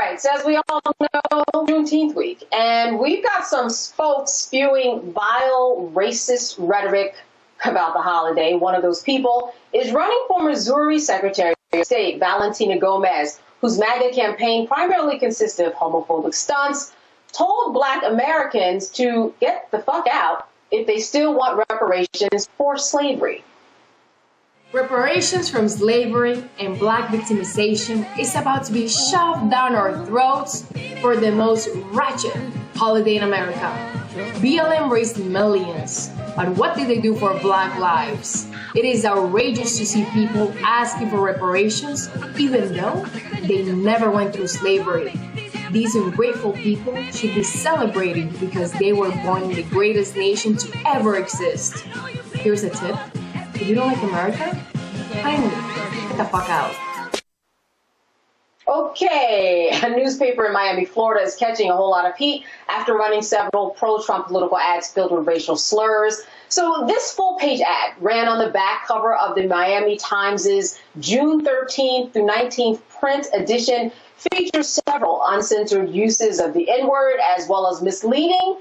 right, so as we all know, Juneteenth week, and we've got some folks spewing vile, racist rhetoric about the holiday. One of those people is running for Missouri Secretary of State, Valentina Gomez, whose MAGA campaign primarily consisted of homophobic stunts, told Black Americans to get the fuck out if they still want reparations for slavery. Reparations from slavery and Black victimization is about to be shoved down our throats for the most wretched holiday in America. BLM raised millions, but what did they do for Black lives? It is outrageous to see people asking for reparations even though they never went through slavery. These ungrateful people should be celebrated because they were born in the greatest nation to ever exist. Here's a tip. If you don't like America, finally, get the fuck out. Okay, a newspaper in Miami, Florida is catching a whole lot of heat after running several pro-Trump political ads filled with racial slurs. So this full-page ad ran on the back cover of the Miami Times' June 13th through 19th print edition, features several uncensored uses of the N-word as well as a misleading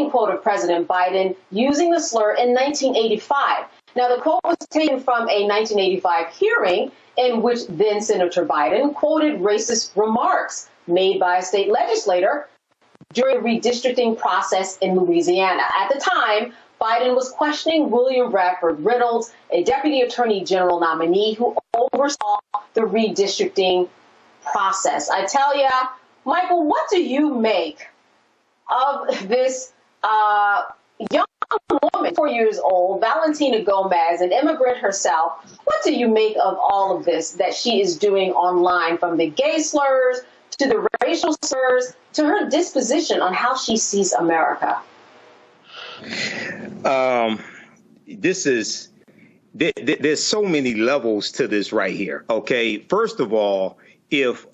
quote of President Biden using the slur in 1985. Now, the quote was taken from a 1985 hearing in which then Senator Biden quoted racist remarks made by a state legislator during the redistricting process in Louisiana. At the time, Biden was questioning William Bradford Reynolds, a deputy attorney general nominee who oversaw the redistricting process. I tell ya, Michael, what do you make of this young woman, 4 years old, Valentina Gomez, an immigrant herself? What do you make of all of this that she is doing online, from the gay slurs to the racial slurs to her disposition on how she sees America? There's so many levels to this right here. Okay, first of all, if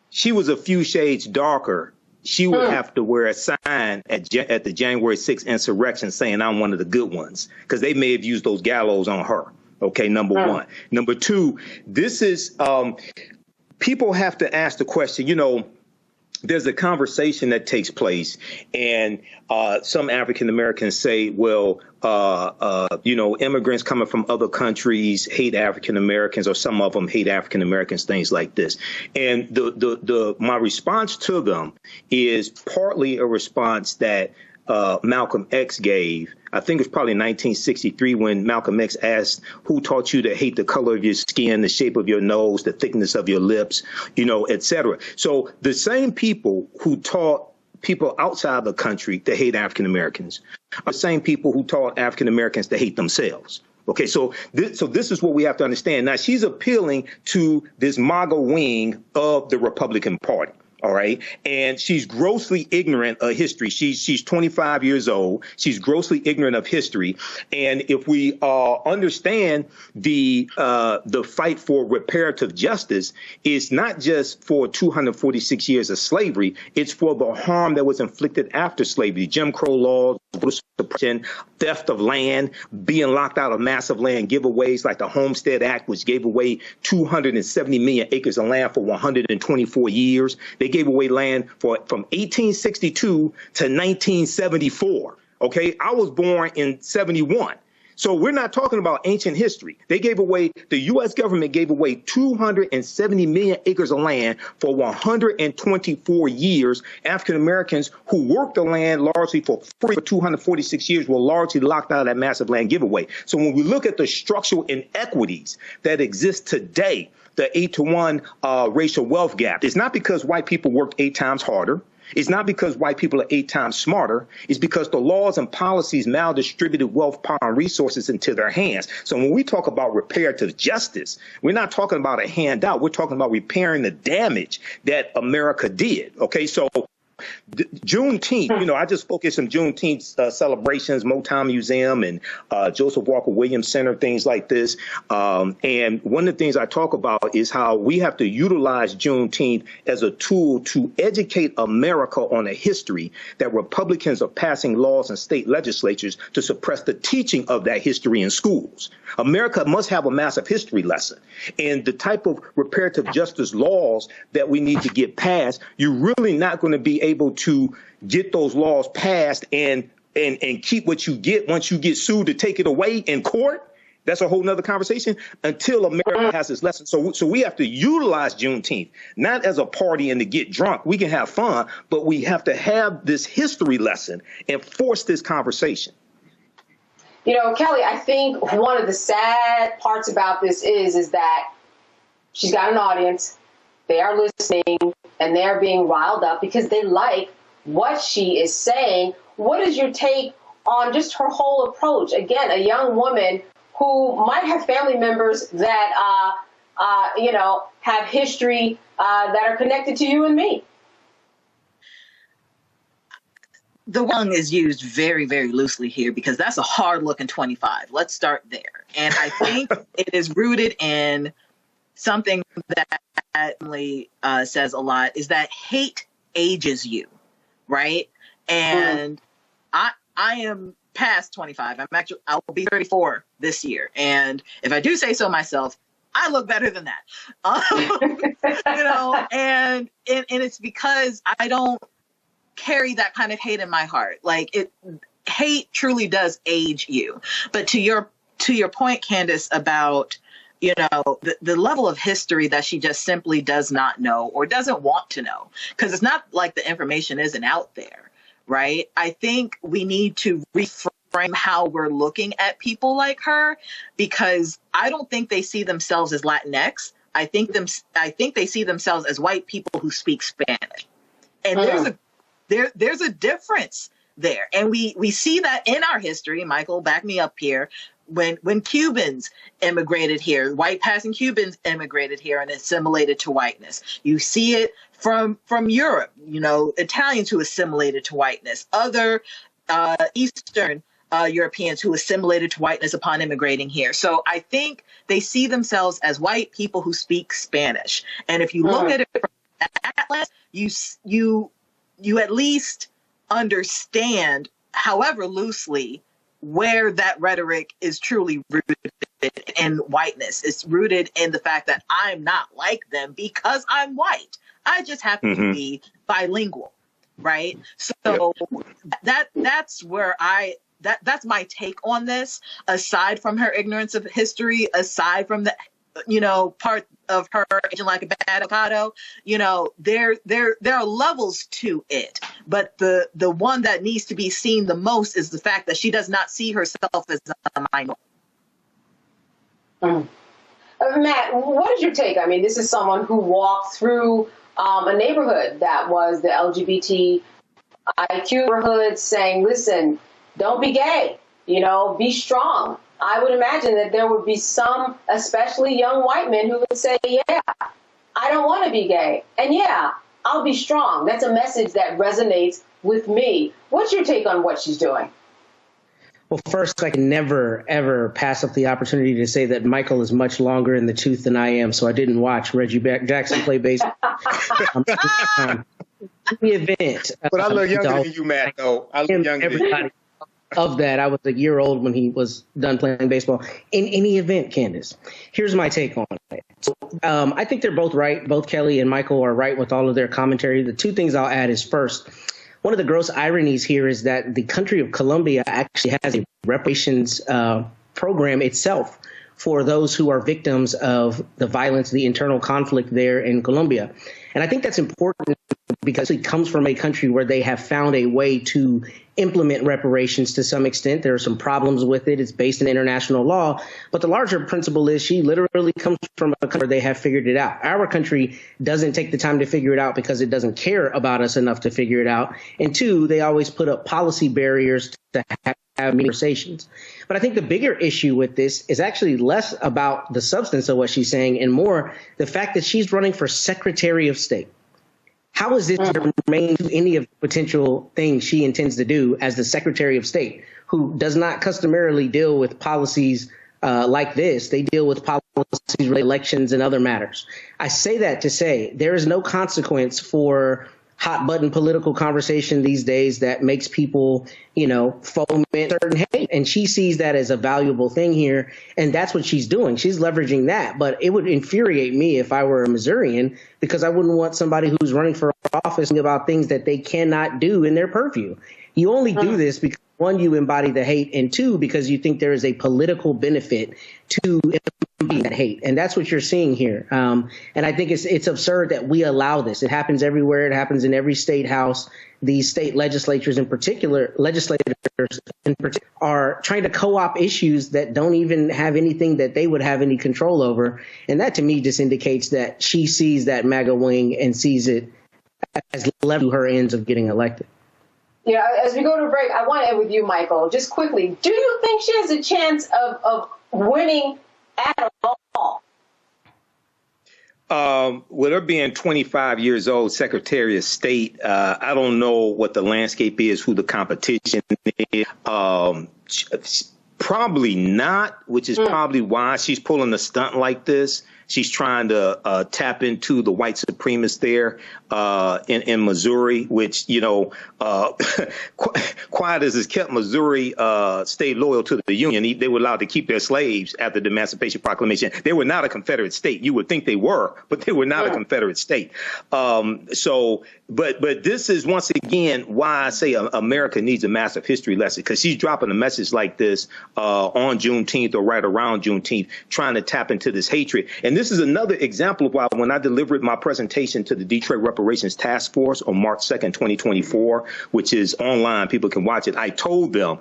she was a few shades darker, she would have to wear a sign at the January 6th insurrection saying I'm one of the good ones, because they may have used those gallows on her. OK, number one. Number two, this is people have to ask the question, you know, there's a conversation that takes place, and some African Americans say, well, you know, immigrants coming from other countries hate African Americans, or some of them hate African Americans, things like this. And my response to them is partly a response that Malcolm X gave. I think it's probably 1963 when Malcolm X asked, who taught you to hate the color of your skin, the shape of your nose, the thickness of your lips, you know, et cetera. So the same people who taught people outside the country to hate African Americans are the same people who taught African Americans to hate themselves. OK, so this is what we have to understand. Now, she's appealing to this MAGA wing of the Republican Party. All right. And she's grossly ignorant of history. She's 25 years old. She's grossly ignorant of history. And if we understand the fight for reparative justice, is not just for 246 years of slavery. It's for the harm that was inflicted after slavery. Jim Crow laws, suppression, theft of land, being locked out of massive land giveaways like the Homestead Act, which gave away 270 million acres of land for 124 years. They gave away land from 1862 to 1974. OK, I was born in 71. So we're not talking about ancient history. They gave away, the U.S. government gave away 270 million acres of land for 124 years. African Americans who worked the land largely for free for 246 years were largely locked out of that massive land giveaway. So when we look at the structural inequities that exist today, the 8-to-1 racial wealth gap, it's not because white people worked 8 times harder. It's not because white people are 8 times smarter. It's because the laws and policies maldistributed wealth, power, and resources into their hands. So when we talk about reparative justice, we're not talking about a handout. We're talking about repairing the damage that America did. OK, so Juneteenth, I just spoke at some Juneteenth celebrations, Motown Museum and Joseph Walker Williams Center, things like this. And one of the things I talk about is how we have to utilize Juneteenth as a tool to educate America on a history that Republicans are passing laws in state legislatures to suppress the teaching of that history in schools. America must have a massive history lesson. And the type of reparative justice laws that we need to get passed, you're really not going to be able to get those laws passed and keep what you get once you get sued to take it away in court. That's a whole nother conversation until America has this lesson. So we have to utilize Juneteenth, not as a party and to get drunk. We can have fun, but we have to have this history lesson and force this conversation. Kelly, I think one of the sad parts about this is that she's got an audience. They are listening and they're being riled up because they like what she is saying. What is your take on just her whole approach? Again, a young woman who might have family members that, have history that are connected to you and me. The young is used very, very loosely here because that's a hard-looking 25. Let's start there. And I think it is rooted in something that Emily says a lot, is that hate ages you, right? And I am past 25. I'll be 34 this year. And if I do say so myself, I look better than that. And it's because I don't carry that kind of hate in my heart. Hate truly does age you. But to your point, Candace, about the level of history that she just simply does not know or doesn't want to know, because it's not like the information isn't out there, right? I think we need to reframe how we're looking at people like her, because I don't think they see themselves as Latinx. I think they see themselves as white people who speak Spanish, and there's a difference there, and we see that in our history. Michael, back me up here. When Cubans immigrated here, white passing Cubans immigrated here and assimilated to whiteness. You see it from Europe, Italians who assimilated to whiteness, other Eastern Europeans who assimilated to whiteness upon immigrating here. So I think they see themselves as white people who speak Spanish. And if you look at it from that lens, you at least understand, however loosely, where that rhetoric is truly rooted in whiteness. It's rooted in the fact that I'm not like them because I'm white. I just happen to be bilingual, right? So that's where that's my take on this. Aside from her ignorance of history, aside from the part of her aging like a bad avocado, there are levels to it. But the one that needs to be seen the most is the fact that she does not see herself as a minority. Matt, what is your take? I mean, this is someone who walked through a neighborhood that was the LGBTIQ neighborhood, saying, listen, don't be gay, be strong. I would imagine that there would be some, especially young white men, who would say, yeah, I don't want to be gay. And yeah, I'll be strong. That's a message that resonates with me. What's your take on what she's doing? Well, first, I can never, ever pass up the opportunity to say that Michael is much longer in the tooth than I am, so I didn't watch Reggie Jackson play baseball. The event. But I look younger than you, Matt, though. I look younger than you. Of that, I was a year old when he was done playing baseball. In any event, Candace, here's my take on it. So, I think they're both right. Both Kelly and Michael are right with all of their commentary. The two things I'll add is, first, one of the gross ironies here is that the country of Colombia actually has a reparations program itself for those who are victims of the violence, the internal conflict there in Colombia. And I think that's important because it comes from a country where they have found a way to implement reparations to some extent. There are some problems with it. It's based in international law. But the larger principle is she literally comes from a country where they have figured it out. Our country doesn't take the time to figure it out because it doesn't care about us enough to figure it out. And two, they always put up policy barriers to have conversations. But I think the bigger issue with this is actually less about the substance of what she's saying and more the fact that she's running for Secretary of State. How is this germane to any of the potential things she intends to do as the Secretary of State, who does not customarily deal with policies like this? They deal with policies related to elections and other matters. I say that to say there is no consequence for hot button political conversation these days that makes people, foment certain hate. And she sees that as a valuable thing here. And that's what she's doing. She's leveraging that. But it would infuriate me if I were a Missourian, because I wouldn't want somebody who's running for office about things that they cannot do in their purview. You only do this because, one, you embody the hate, and two, because you think there is a political benefit to embodying that hate. And that's what you're seeing here. And I think it's absurd that we allow this. It happens everywhere. It happens in every state house. These state legislators in particular, are trying to co-opt issues that don't even have anything that they would have any control over. And that, to me, just indicates that she sees that MAGA wing and sees it as level to her ends of getting elected. Yeah, as we go to break, I want to end with you, Michael, just quickly. Do you think she has a chance of winning at all? With her being 25 years old, Secretary of State, I don't know what the landscape is, who the competition is. Probably not, which is probably why she's pulling a stunt like this. She's trying to tap into the white supremacists there in Missouri, which, quiet as it's kept, Missouri stayed loyal to the Union. They were allowed to keep their slaves after the Emancipation Proclamation. They were not a Confederate state. You would think they were, but they were not a Confederate state. But this is, once again, why I say America needs a massive history lesson, because she's dropping a message like this on Juneteenth or right around Juneteenth, trying to tap into this hatred. And this is another example of why, when I delivered my presentation to the Detroit Reparations Task Force on March 2nd, 2024, which is online, people can watch it, I told them,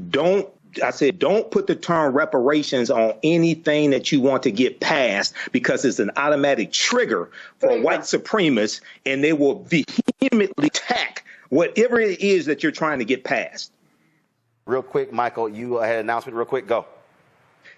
don't put the term reparations on anything that you want to get passed, because it's an automatic trigger for white supremacists, and they will vehemently attack whatever it is that you're trying to get passed. Real quick, Michael, you had an announcement real quick. Go.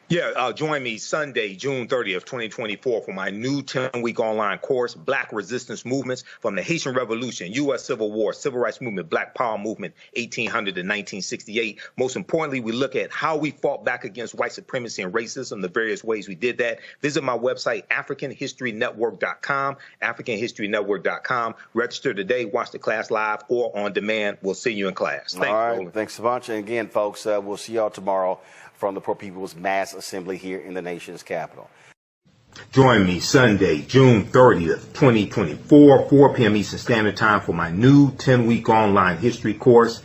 Yeah, join me Sunday, June 30th, 2024, for my new 10-week online course, Black Resistance Movements from the Haitian Revolution, U.S. Civil War, Civil Rights Movement, Black Power Movement, 1800 to 1968. Most importantly, we look at how we fought back against white supremacy and racism, the various ways we did that. Visit my website, AfricanHistoryNetwork.com, AfricanHistoryNetwork.com. Register today, watch the class live or on demand. We'll see you in class. Thanks, all right, Roland. Thanks a bunch. And again, folks, we'll see y'all tomorrow from the Poor People's Mass Assembly here in the nation's capital. Join me Sunday, June 30th, 2024, 4 p.m. Eastern Standard Time for my new 10-week online history course,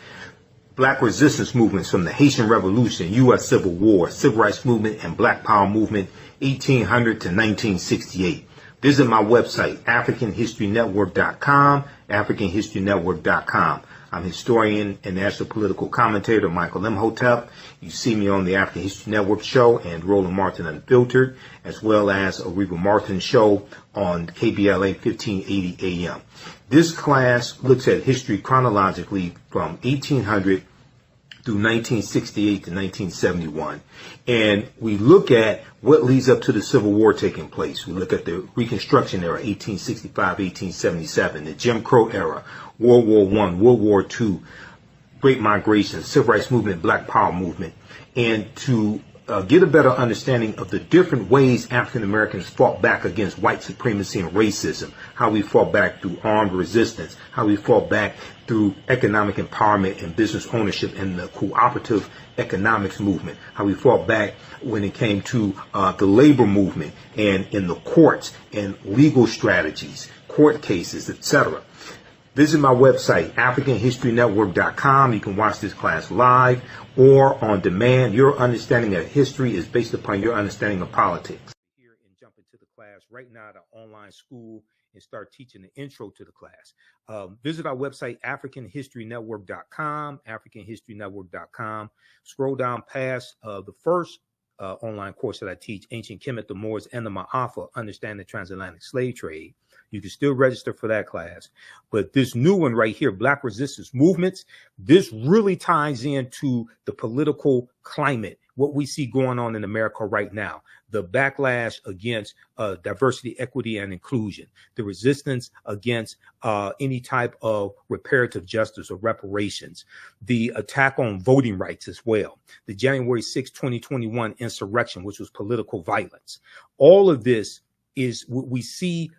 Black Resistance Movements from the Haitian Revolution, U.S. Civil War, Civil Rights Movement, and Black Power Movement, 1800 to 1968. Visit my website, AfricanHistoryNetwork.com, AfricanHistoryNetwork.com. I'm historian and national political commentator Michael Imhotep. You see me on the African History Network show and Roland Martin Unfiltered, as well as a Reba Martin show on KBLA 1580 AM. This class looks at history chronologically from 1800 through 1968 to 1971. And we look at what leads up to the Civil War taking place. We look at the Reconstruction era, 1865, 1877, the Jim Crow era, World War I, World War II, Great Migration, Civil Rights Movement, Black Power Movement, and to get a better understanding of the different ways African Americans fought back against white supremacy and racism, how we fought back through armed resistance, how we fought back through economic empowerment and business ownership and the cooperative economics movement, how we fought back when it came to the labor movement and in the courts and legal strategies, court cases, etc. Visit my website, AfricanHistoryNetwork.com. You can watch this class live or on demand. Your understanding of history is based upon your understanding of politics. Here and jump into the class right now at our online school and start teaching the intro to the class. Visit our website, AfricanHistoryNetwork.com, AfricanHistoryNetwork.com. Scroll down past the first online course that I teach, Ancient Kemet, the Moors, and the Ma'afa, Understanding the Transatlantic Slave Trade. You can still register for that class. But this new one right here, Black Resistance Movements, this really ties into the political climate, what we see going on in America right now. the backlash against diversity, equity, and inclusion, the resistance against any type of reparative justice or reparations, the attack on voting rights as well, the January 6, 2021 insurrection, which was political violence. All of this is what we see.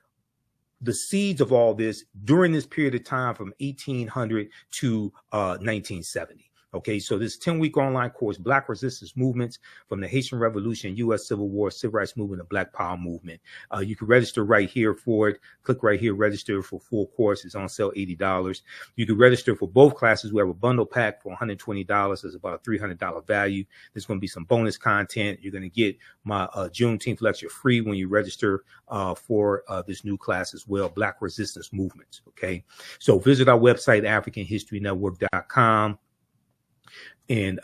The seeds of all this during this period of time from 1800 to 1970. Okay, so this 10-week online course, Black Resistance Movements from the Haitian Revolution, U.S. Civil War, Civil Rights Movement, and Black Power Movement. You can register right here for it. Click right here, register for full course. It's on sale, $80. You can register for both classes. We have a bundle pack for $120. It's about a $300 value. There's going to be some bonus content. You're going to get my Juneteenth lecture free when you register for this new class as well, Black Resistance Movements. Okay, so visit our website, AfricanHistoryNetwork.com. And